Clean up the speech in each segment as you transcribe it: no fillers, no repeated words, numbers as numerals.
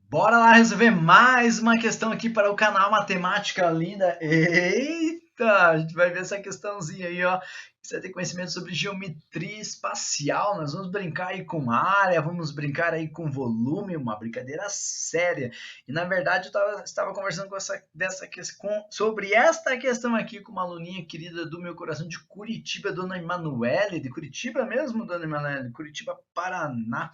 Bora lá resolver mais uma questão aqui para o canal Matemática Linda. Eita, a gente vai ver essa questãozinha aí, ó. Você vai ter conhecimento sobre geometria espacial. Nós vamos brincar aí com área, vamos brincar aí com volume, uma brincadeira séria. E na verdade eu estava conversando sobre esta questão aqui com uma aluninha querida do meu coração de Curitiba, Dona Emanuele, de Curitiba mesmo, Dona Emanuele, Curitiba, Paraná.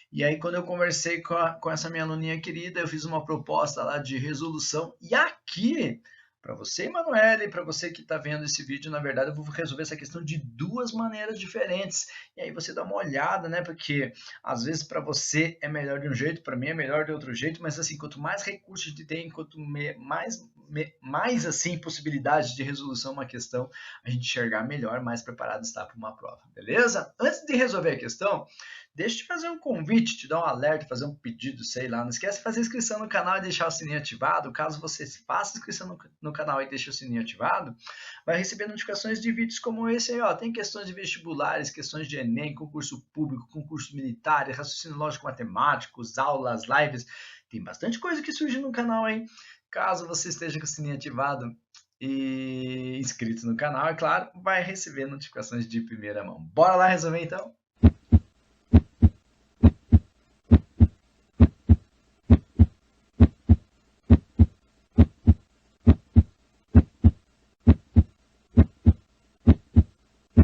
E aí, quando eu conversei com essa minha aluninha querida, eu fiz uma proposta lá de resolução. E aqui, para você, Emanuele, para você que está vendo esse vídeo, na verdade, eu vou resolver essa questão de duas maneiras diferentes. E aí você dá uma olhada, né? Porque às vezes para você é melhor de um jeito, para mim é melhor de outro jeito, mas assim, quanto mais recursos a gente tem, mais assim possibilidades de resolução uma questão, a gente enxergar melhor, mais preparado está para uma prova, beleza? Antes de resolver a questão, deixa eu te fazer um convite, te dar um alerta, fazer um pedido, sei lá. Não esquece de fazer inscrição no canal e deixar o sininho ativado. Caso você faça inscrição no canal e deixe o sininho ativado, vai receber notificações de vídeos como esse aí, ó. Tem questões de vestibulares, questões de Enem, concurso público, concurso militar, raciocínio lógico matemáticos, aulas, lives. Tem bastante coisa que surge no canal aí. Caso você esteja com o sininho ativado e inscrito no canal, é claro, vai receber notificações de primeira mão. Bora lá resolver então?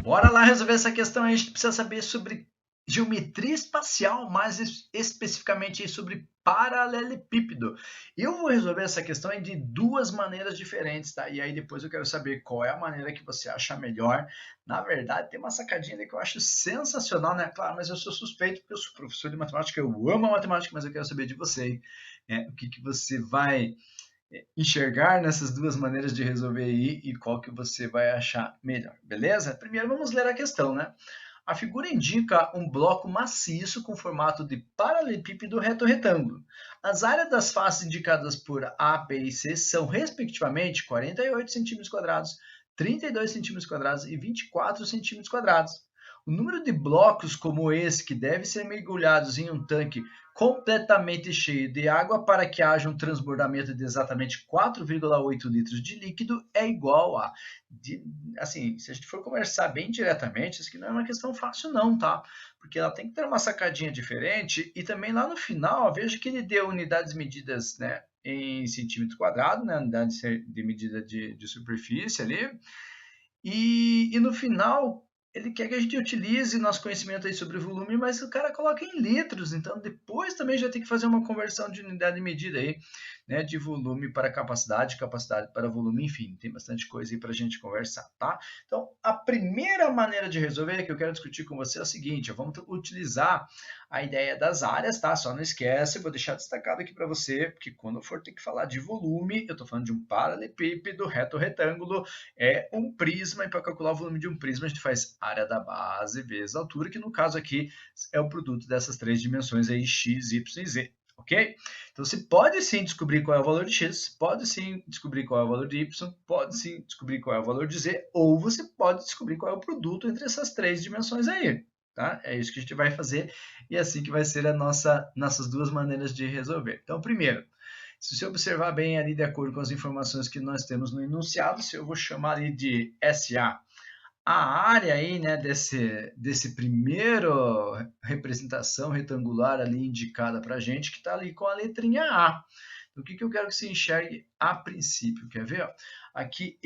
Bora lá resolver essa questão. A gente precisa saber sobre geometria espacial, mais especificamente sobre paralelepípedo. Eu vou resolver essa questão de duas maneiras diferentes, tá? E aí depois eu quero saber qual é a maneira que você acha melhor. Na verdade, tem uma sacadinha ali que eu acho sensacional, né? Claro, mas eu sou suspeito porque eu sou professor de matemática, eu amo a matemática, mas eu quero saber de você, o que você vai enxergar nessas duas maneiras de resolver aí e qual que você vai achar melhor, beleza? Primeiro vamos ler a questão, né? A figura indica um bloco maciço com formato de paralelepípedo reto-retângulo. As áreas das faces indicadas por A, B e C são, respectivamente, 48 cm², 32 cm² e 24 cm². O número de blocos como esse, que devem ser mergulhados em um tanque completamente cheio de água para que haja um transbordamento de exatamente 4,8 litros de líquido, é igual a... assim, se a gente for conversar bem diretamente, isso aqui não é uma questão fácil não, tá? Porque ela tem que ter uma sacadinha diferente e também lá no final, veja que ele deu unidades medidas, né, em centímetro quadrado, né, unidade de medida de superfície ali, e no final, ele quer que a gente utilize nosso conhecimento aí sobre o volume, mas o cara coloca em litros, então depois também já tem que fazer uma conversão de unidade de medida aí, né, de volume para capacidade, capacidade para volume, enfim, tem bastante coisa aí para a gente conversar, tá? Então, a primeira maneira de resolver que eu quero discutir com você é a seguinte, vamos utilizar a ideia das áreas, tá? Só não esquece, vou deixar destacado aqui para você, porque quando eu for ter que falar de volume, eu estou falando de um paralelepípedo, reto-retângulo, é um prisma, e para calcular o volume de um prisma, a gente faz área da base vezes a altura, que no caso aqui é o produto dessas três dimensões aí, x, y e z, ok? Então você pode sim descobrir qual é o valor de x, pode sim descobrir qual é o valor de y, pode sim descobrir qual é o valor de z, ou você pode descobrir qual é o produto entre essas três dimensões aí. Tá? É isso que a gente vai fazer e é assim que vai ser nossas duas maneiras de resolver. Então, primeiro, se você observar bem ali, de acordo com as informações que nós temos no enunciado, se eu vou chamar ali de SA, a área aí, né, desse primeiro representação retangular ali indicada para a gente, que está ali com a letrinha A. Então, o que eu quero que você enxergue a princípio? Quer ver? Aqui,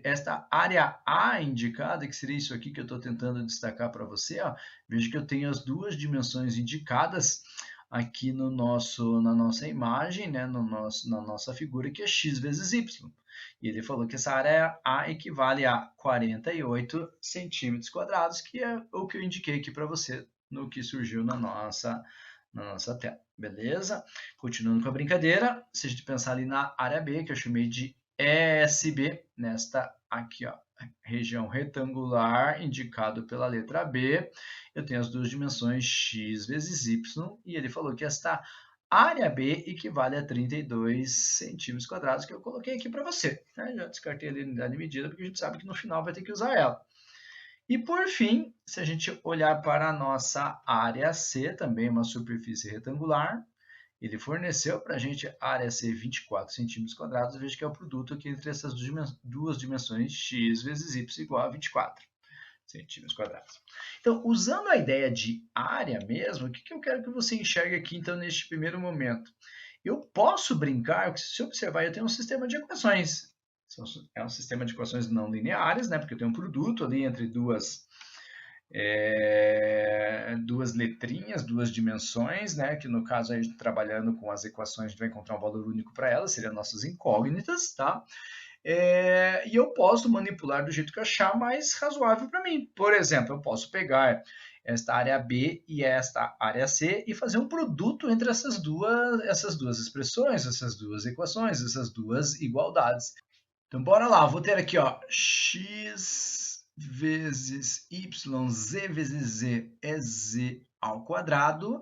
esta área A indicada, que seria isso aqui que eu estou tentando destacar para você, ó, veja que eu tenho as duas dimensões indicadas aqui na nossa imagem, né, na nossa figura, que é x vezes y. E ele falou que essa área A equivale a 48 centímetros quadrados, que é o que eu indiquei aqui para você no que surgiu na nossa tela. Beleza? Continuando com a brincadeira, se a gente pensar ali na área B, que eu chamei de ESB, nesta aqui, ó, região retangular, indicado pela letra B, eu tenho as duas dimensões x vezes y, e ele falou que esta área B equivale a 32 centímetros quadrados, que eu coloquei aqui para você. Né? Já descartei a unidade de medida, porque a gente sabe que no final vai ter que usar ela. E por fim, se a gente olhar para a nossa área C, também uma superfície retangular, ele forneceu para a gente área C 24 centímetros quadrados, veja que é o produto aqui entre essas duas dimensões, x vezes y igual a 24 centímetros quadrados. Então, usando a ideia de área mesmo, o que eu quero que você enxergue aqui, então, neste primeiro momento? Eu posso brincar, se observar, eu tenho um sistema de equações. É um sistema de equações não lineares, né? Porque eu tenho um produto ali entre duas letrinhas, duas dimensões, né? Que no caso, a gente trabalhando com as equações, a gente vai encontrar um valor único para elas, seriam nossas incógnitas, tá? E eu posso manipular do jeito que eu achar mais razoável para mim. Por exemplo, eu posso pegar esta área B e esta área C e fazer um produto entre essas duas expressões, essas duas equações, essas duas igualdades. Então, bora lá. Vou ter aqui, ó, x vezes y, z vezes z é z ao quadrado,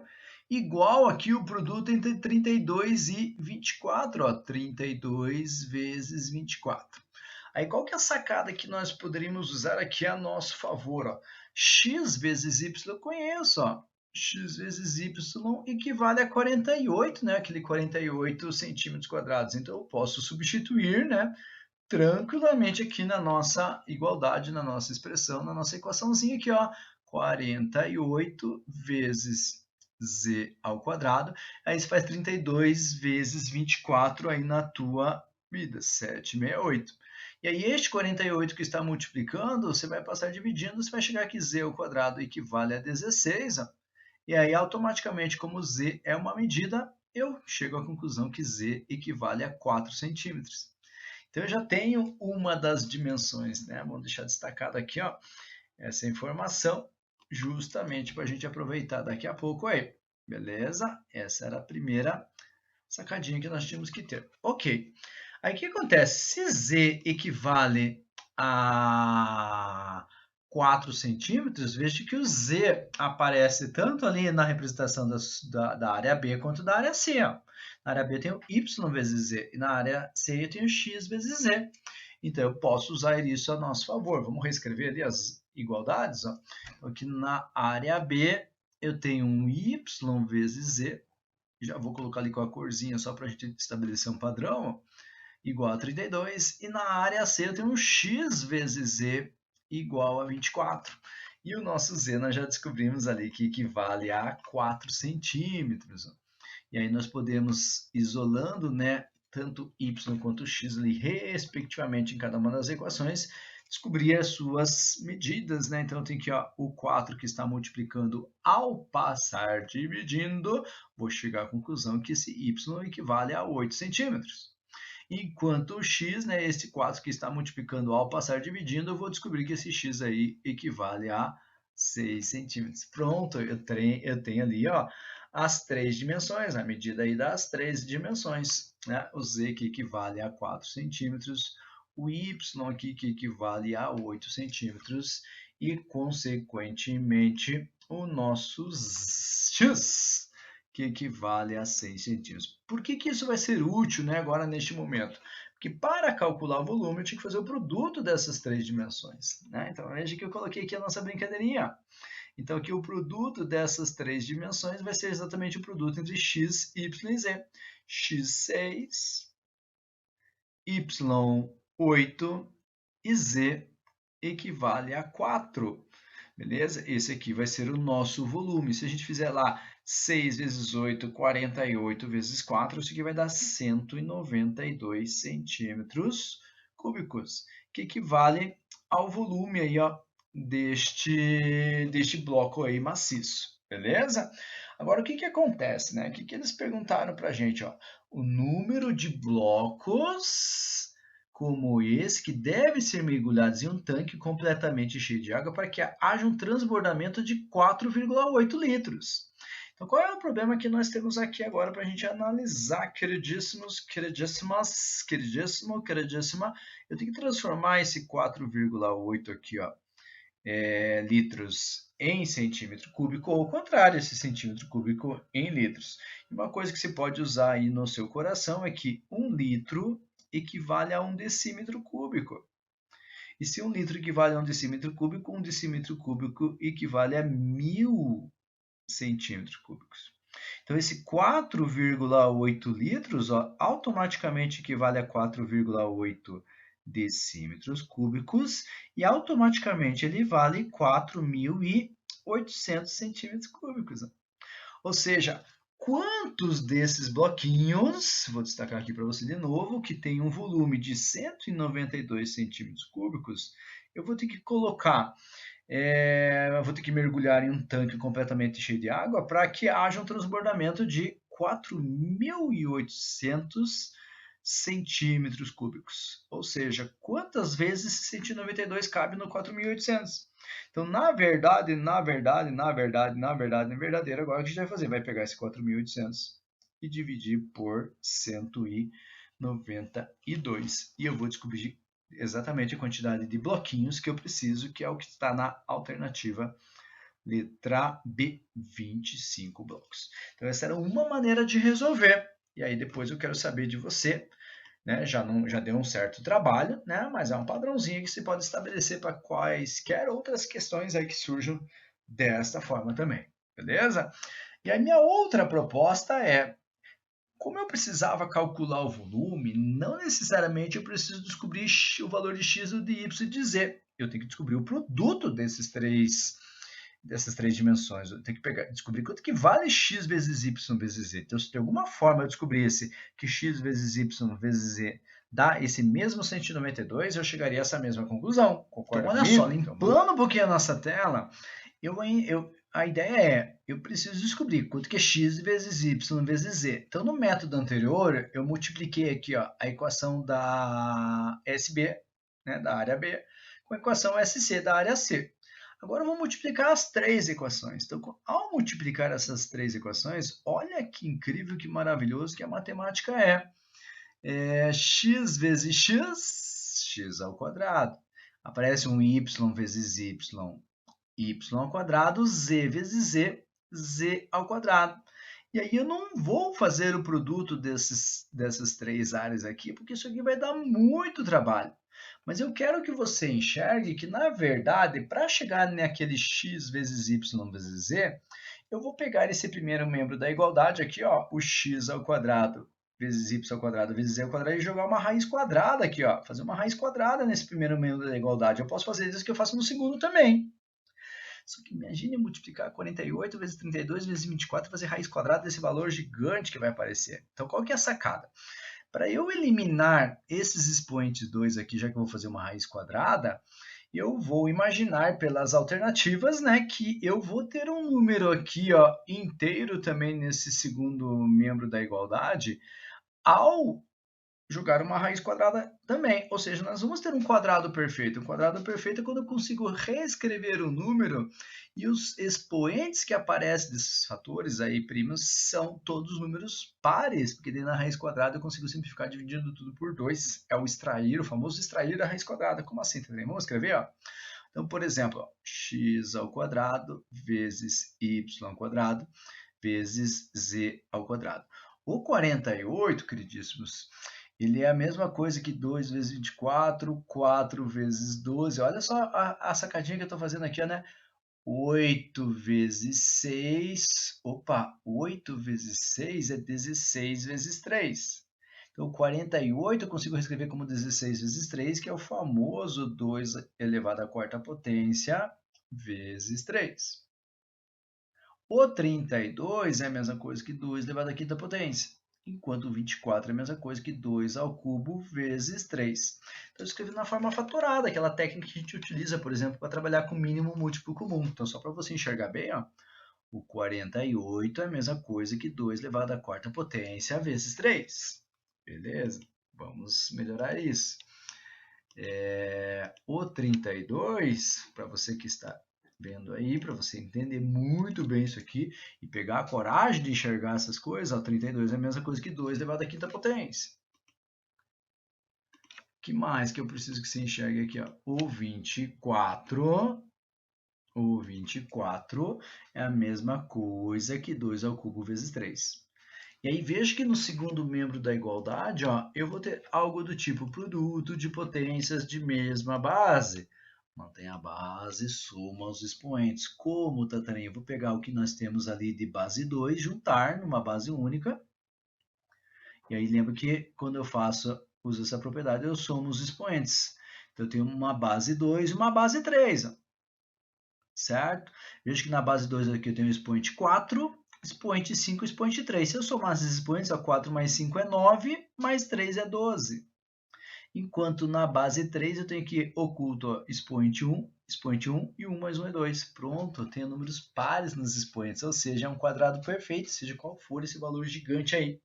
igual aqui o produto entre 32 e 24, ó, 32 vezes 24. Aí, qual que é a sacada que nós poderíamos usar aqui a nosso favor? Ó? X vezes y eu conheço, ó. X vezes y equivale a 48, né? Aquele 48 centímetros quadrados. Então, eu posso substituir, né? Tranquilamente aqui na nossa igualdade, na nossa expressão, na nossa equaçãozinha aqui, ó, 48 vezes z ao quadrado, aí isso faz 32 vezes 24 aí na tua vida, 768. E aí este 48 que está multiplicando, você vai passar dividindo, você vai chegar que z ao quadrado equivale a 16, ó, e aí automaticamente, como z é uma medida, eu chego à conclusão que z equivale a 4 centímetros. Então, eu já tenho uma das dimensões, né? Vamos deixar destacado aqui, ó, essa informação, justamente para a gente aproveitar daqui a pouco aí. Beleza? Essa era a primeira sacadinha que nós tínhamos que ter. Ok. Aí, o que acontece? Se Z equivale a 4 centímetros, veja que o Z aparece tanto ali na representação da área B quanto da área C. Ó. Na área B eu tenho y vezes z, e na área C eu tenho x vezes z. Então, eu posso usar isso a nosso favor. Vamos reescrever ali as igualdades. Ó. Aqui na área B eu tenho um y vezes z, já vou colocar ali com a corzinha só para a gente estabelecer um padrão, ó, igual a 32, e na área C eu tenho um x vezes z igual a 24. E o nosso z nós já descobrimos ali que equivale a 4 centímetros. Ó. E aí nós podemos, isolando, né, tanto y quanto x ali, respectivamente, em cada uma das equações, descobrir as suas medidas, né? Então, tem aqui ó, o 4 que está multiplicando ao passar dividindo, vou chegar à conclusão que esse y equivale a 8 centímetros. Enquanto o x, né, esse 4 que está multiplicando ao passar dividindo, eu vou descobrir que esse x aí equivale a 6 centímetros. Pronto, eu tenho ali ó, as três dimensões, a medida aí das três dimensões. Né? O z que equivale a 4 centímetros, o y aqui que equivale a 8 centímetros e, consequentemente, o nosso x que equivale a 6 centímetros. Por que isso vai ser útil, né, agora neste momento? Porque para calcular o volume eu tinha que fazer o produto dessas três dimensões. Né? Então veja que eu coloquei aqui a nossa brincadeirinha. Então aqui o produto dessas três dimensões vai ser exatamente o produto entre x, y e z. x6, y8 e z equivale a 4. Beleza? Esse aqui vai ser o nosso volume. Se a gente fizer lá 6 vezes 8, 48 vezes 4, isso aqui vai dar 192 centímetros cúbicos, que equivale ao volume aí, ó, deste bloco aí maciço. Beleza? Agora, o que acontece? Né? O que eles perguntaram para a gente? Ó? O número de blocos como esse, que devem ser mergulhados em um tanque completamente cheio de água para que haja um transbordamento de 4,8 litros. Então, qual é o problema que nós temos aqui agora para a gente analisar, queridíssimos, queridíssimas, queridíssima? Eu tenho que transformar esse 4,8 aqui, ó, litros em centímetro cúbico, ou ao contrário, esse centímetro cúbico em litros. E uma coisa que você pode usar aí no seu coração é que 1 litro equivale a 1 decímetro cúbico. E se 1 litro equivale a 1 decímetro cúbico, 1 decímetro cúbico equivale a 1000 centímetros cúbicos. Então, esse 4,8 litros automaticamente equivale a 4,8 decímetros cúbicos e automaticamente ele vale 4.800 centímetros cúbicos. Ou seja, quantos desses bloquinhos, vou destacar aqui para você de novo, que tem um volume de 192 centímetros cúbicos, eu vou ter que colocar, eu vou ter que mergulhar em um tanque completamente cheio de água para que haja um transbordamento de 4.800 centímetros cúbicos. Ou seja, quantas vezes 192 cabe no 4.800? Então, na verdadeira, agora o que a gente vai fazer? Vai pegar esse 4.800 e dividir por 192. E eu vou descobrir exatamente a quantidade de bloquinhos que eu preciso, que é o que está na alternativa letra B, 25 blocos. Então, essa era uma maneira de resolver. E aí, depois eu quero saber de você, né? Já deu um certo trabalho, né? Mas é um padrãozinho que se pode estabelecer para quaisquer outras questões aí que surjam desta forma também, beleza? E a minha outra proposta é, como eu precisava calcular o volume, não necessariamente eu preciso descobrir o valor de x, o de y e de z. Eu tenho que descobrir o produto dessas três dimensões. Eu tenho que descobrir quanto que vale x vezes y vezes z. Então, se tem alguma forma eu descobrisse que x vezes y vezes z dá esse mesmo 192, eu chegaria a essa mesma conclusão. Concorda comigo? Olha só, limpando um pouquinho a nossa tela, a ideia é, eu preciso descobrir quanto que é x vezes y vezes z. Então, no método anterior, eu multipliquei aqui a equação da SB, né, da área B, com a equação SC da área C. Agora, eu vou multiplicar as três equações. Então, ao multiplicar essas três equações, olha que incrível, que maravilhoso que a matemática é. X vezes x, x ao quadrado. Aparece um y vezes y, y ao quadrado, z vezes z, z ao quadrado. E aí eu não vou fazer o produto dessas três áreas aqui, porque isso aqui vai dar muito trabalho. Mas eu quero que você enxergue que, na verdade, para chegar naquele x vezes y vezes z, eu vou pegar esse primeiro membro da igualdade aqui, ó, o x ao quadrado vezes y ao quadrado vezes z ao quadrado, e jogar uma raiz quadrada aqui, ó, fazer uma raiz quadrada nesse primeiro membro da igualdade. Eu posso fazer isso que eu faço no segundo também. Só que imagine multiplicar 48 vezes 32 vezes 24 e fazer raiz quadrada desse valor gigante que vai aparecer. Então, qual que é a sacada? Para eu eliminar esses expoentes 2 aqui, já que eu vou fazer uma raiz quadrada, eu vou imaginar pelas alternativas, né, que eu vou ter um número aqui, ó, inteiro também nesse segundo membro da igualdade, ao jogar uma raiz quadrada também. Ou seja, nós vamos ter um quadrado perfeito. Um quadrado perfeito é quando eu consigo reescrever o número e os expoentes que aparecem desses fatores aí primos são todos números pares, porque daí na raiz quadrada eu consigo simplificar dividindo tudo por 2. É o extrair, o famoso extrair da raiz quadrada. Como assim? Vamos escrever, ó. Então, por exemplo, ó, x ao quadrado vezes y ao quadrado vezes z ao quadrado. O 48, queridíssimos, ele é a mesma coisa que 2 vezes 24, 4 vezes 12. Olha só a sacadinha que eu estou fazendo aqui, né? 8 vezes 6. Opa, 8 vezes 6 é 16 vezes 3. Então, 48 eu consigo reescrever como 16 vezes 3, que é o famoso 2 elevado à quarta potência vezes 3. O 32 é a mesma coisa que 2 elevado à quinta potência, enquanto o 24 é a mesma coisa que 2 ao cubo vezes 3. Então, eu escrevi na forma fatorada, aquela técnica que a gente utiliza, por exemplo, para trabalhar com mínimo múltiplo comum. Então, só para você enxergar bem, ó, o 48 é a mesma coisa que 2 elevado à quarta potência vezes 3. Beleza? Vamos melhorar isso. O 32, para você que está vendo aí, para você entender muito bem isso aqui e pegar a coragem de enxergar essas coisas, ó, 32 é a mesma coisa que 2 elevado à quinta potência. O que mais que eu preciso que você enxergue aqui? Ó? O 24 é a mesma coisa que 2 ao cubo vezes 3. E aí veja que no segundo membro da igualdade, ó, eu vou ter algo do tipo produto de potências de mesma base. Mantém a base, soma os expoentes. Como, Tatarinha? Eu vou pegar o que nós temos ali de base 2, juntar numa base única. E aí lembra que quando eu uso essa propriedade, eu somo os expoentes. Então eu tenho uma base 2 e uma base 3. Certo? Veja que na base 2 aqui eu tenho o expoente 4, expoente 5 e expoente 3. Se eu somar esses expoentes, 4 mais 5 é 9, mais 3 é 12. Enquanto na base 3 eu tenho aqui oculto ó, expoente 1 e 1 mais 1 é 2. Pronto, eu tenho números pares nos expoentes, ou seja, é um quadrado perfeito, seja qual for esse valor gigante aí.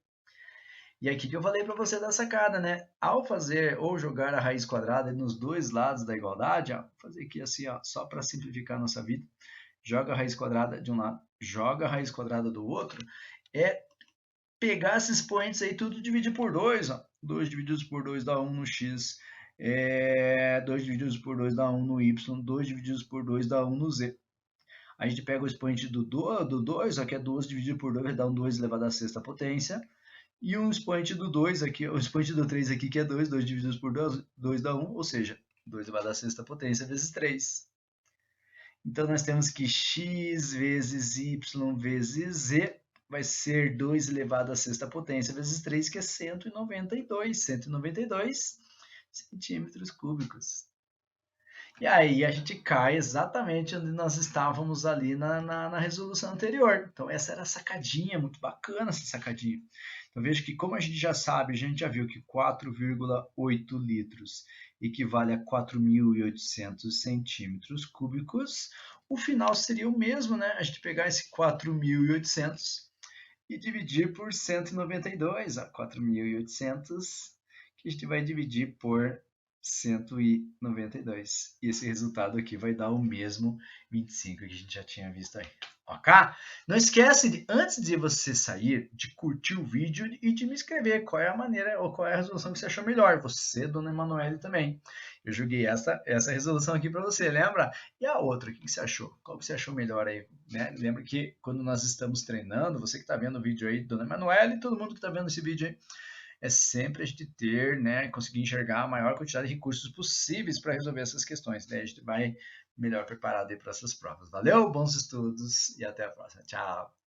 E aqui que eu falei para você da sacada, né? Ao fazer ou jogar a raiz quadrada nos dois lados da igualdade, ó, vou fazer aqui assim, ó, só para simplificar a nossa vida, joga a raiz quadrada de um lado, joga a raiz quadrada do outro, é pegar esses expoentes aí tudo dividir por 2, ó. 2 divididos por 2 dá 1 no x, 2 divididos por 2 dá 1 no y, 2 divididos por 2 dá 1 no z. A gente pega o expoente do 2, ó, que é 2 dividido por 2 vai dar um 2 elevado à sexta potência, e o expoente do 2 aqui, o expoente do 3 aqui, que é 2, 2 divididos por 2 dá 1, ou seja, 2 elevado à sexta potência vezes 3. Então, nós temos que x vezes y vezes z vai ser 2 elevado à sexta potência vezes 3, que é 192 centímetros cúbicos. E aí a gente cai exatamente onde nós estávamos ali na resolução anterior. Então essa era a sacadinha, muito bacana essa sacadinha. Então veja que como a gente já sabe, a gente já viu que 4,8 litros equivale a 4.800 centímetros cúbicos, o final seria o mesmo, né? A gente pegar esse 4.800 e dividir por 192, ó, 4.800, que a gente vai dividir por 192. E esse resultado aqui vai dar o mesmo 25 que a gente já tinha visto aí. Ok? Não esquece de, antes de você sair, de curtir o vídeo e de me escrever qual é a maneira ou qual é a resolução que você achou melhor. Você, dona Emanuele, também. Eu joguei essa resolução aqui para você, lembra? E a outra, o que você achou? Qual que você achou melhor aí? Né? Lembra que quando nós estamos treinando, você que está vendo o vídeo aí, dona Emanuele e todo mundo que está vendo esse vídeo aí, é sempre a gente ter, né, conseguir enxergar a maior quantidade de recursos possíveis para resolver essas questões. Daí a gente vai melhor preparado para essas provas. Valeu, bons estudos e até a próxima. Tchau!